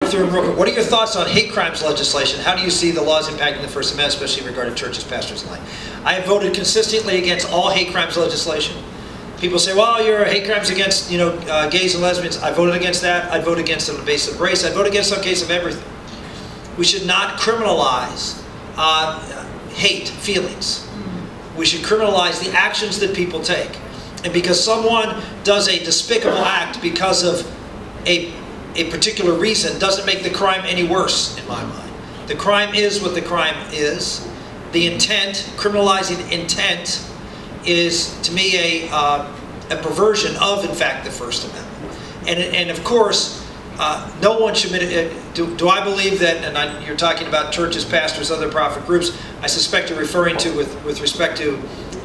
through them real quick. What are your thoughts on hate crimes legislation? How do you see the laws impacting the First Amendment, especially in regard to churches, pastors, and the like? I have voted consistently against all hate crimes legislation. People say, well, you're hate crimes against, gays and lesbians. I voted against that. I vote against it on the basis of race. I vote against some case of everything. We should not criminalize hate feelings. We should criminalize the actions that people take. And because someone does a despicable act because of a particular reason doesn't make the crime any worse, in my mind. The crime is what the crime is. The intent, criminalizing intent, is to me a perversion of, in fact, the First Amendment. And of course, no one should do I believe that, and you're talking about churches, pastors, other prophet groups, I suspect you're referring to with respect to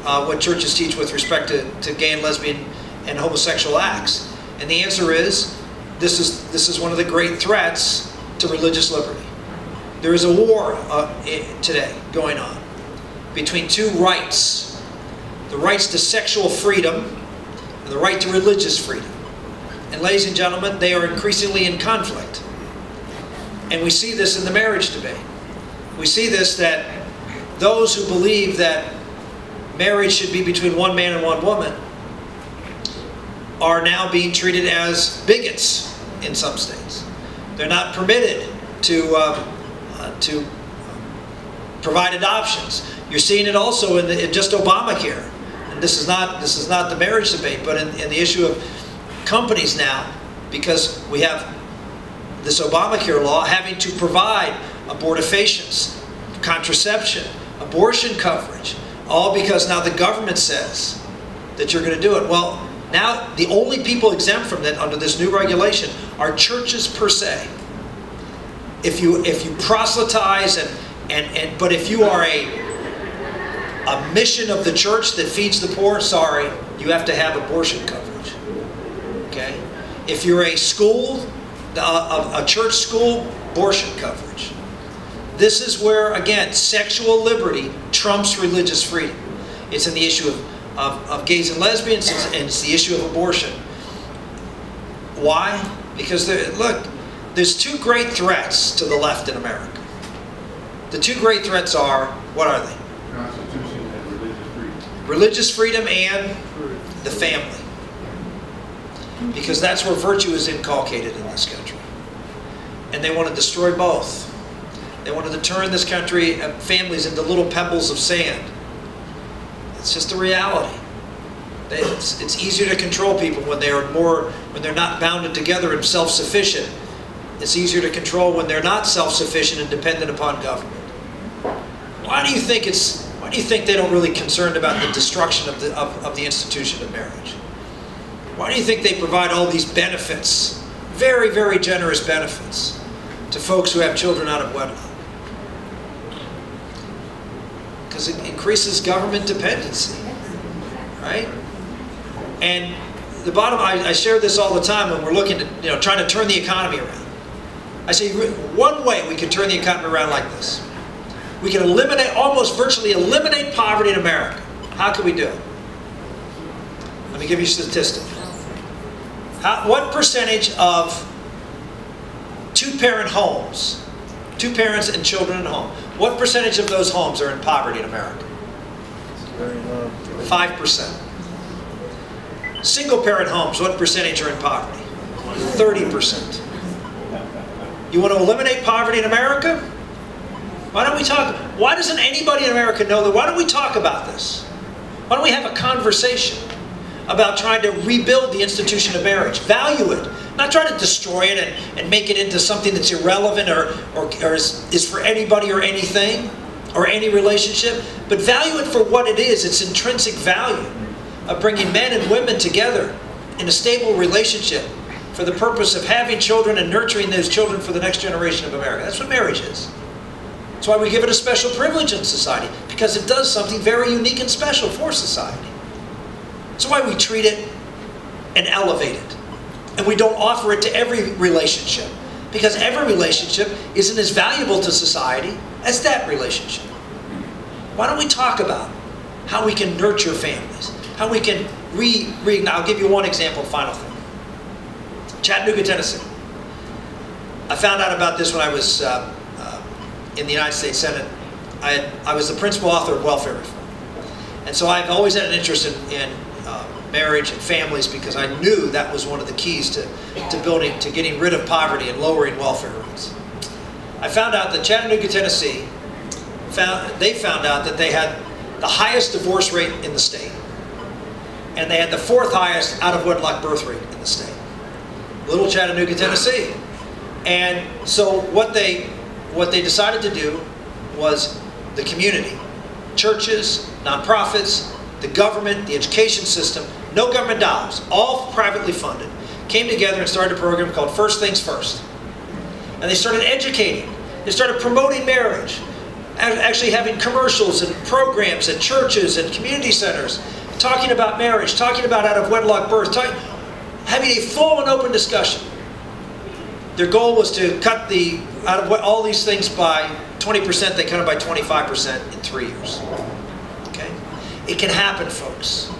what churches teach with respect to gay and lesbian and homosexual acts. And the answer is, this is one of the great threats to religious liberty. There is a war today going on between two rights. The rights to sexual freedom and the right to religious freedom. And ladies and gentlemen, they are increasingly in conflict. And we see this in the marriage debate. We see this, that those who believe that marriage should be between one man and one woman are now being treated as bigots in some states. They're not permitted to provide adoptions. You're seeing it also in just Obamacare. And this is not the marriage debate, but in the issue of companies now, because we have this Obamacare law having to provide abortifacients, contraception, abortion coverage, all because now the government says that you're going to do it. Well, now the only people exempt from that under this new regulation are churches per se. If you proselytize but if you are a mission of the church that feeds the poor, sorry, you have to have abortion coverage. Okay? If you're a school, a church school, abortion coverage. This is where, again, sexual liberty trumps religious freedom. It's in the issue of gays and lesbians, and it's the issue of abortion. Why? Because, look, there's two great threats to the left in America. The two great threats are, what are they? Constitution and religious freedom. Religious freedom and the family. Because that's where virtue is inculcated in this country. And they want to destroy both. They wanted to turn this country, families, into little pebbles of sand. It's just a reality. It's easier to control people when they're not bounded together and self-sufficient. It's easier to control when they're not self-sufficient and dependent upon government. Why do you think they don't really concerned about the destruction of the institution of marriage? Why do you think they provide all these benefits, very, very generous benefits, to folks who have children out of wedlock? Because it increases government dependency, right? And the bottom, I share this all the time when we're looking at, trying to turn the economy around. I say one way we can turn the economy around like this. We can almost virtually eliminate poverty in America. How can we do it? Let me give you a statistic. What percentage of two-parent homes, two parents and children at home, what percentage of those homes are in poverty in America? 5%. Single-parent homes, what percentage are in poverty? 30%. You want to eliminate poverty in America? Why don't we talk? Why doesn't anybody in America know that? Why don't we talk about this? Why don't we have a conversation about trying to rebuild the institution of marriage? Value it. Not try to destroy it and make it into something that's irrelevant or is for anybody or anything or any relationship, but value it for what it is, its intrinsic value of bringing men and women together in a stable relationship for the purpose of having children and nurturing those children for the next generation of America. That's what marriage is. That's why we give it a special privilege in society, because it does something very unique and special for society. That's why we treat it and elevate it. And we don't offer it to every relationship, because every relationship isn't as valuable to society as that relationship. Why don't we talk about how we can nurture families, how we can I'll give you one example, final thing. Chattanooga, Tennessee. I found out about this when I was in the United States Senate. I was the principal author of welfare reform. And so I've always had an interest in marriage and families, because I knew that was one of the keys to getting rid of poverty and lowering welfare rates. I found out that Chattanooga, Tennessee, they found out that they had the highest divorce rate in the state, and they had the 4th highest out-of-wedlock birth rate in the state. Little Chattanooga, Tennessee. And so what they decided to do was the community, churches, nonprofits, the government, the education system, no government dollars, all privately funded, came together and started a program called First Things First. And they started educating. They started promoting marriage, actually having commercials and programs at churches and community centers, talking about marriage, talking about out-of-wedlock birth, having a full and open discussion. Their goal was to cut all these things by 20%. They cut it by 25% in 3 years. Okay? It can happen, folks.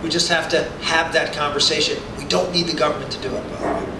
We just have to have that conversation. We don't need the government to do it, by the way.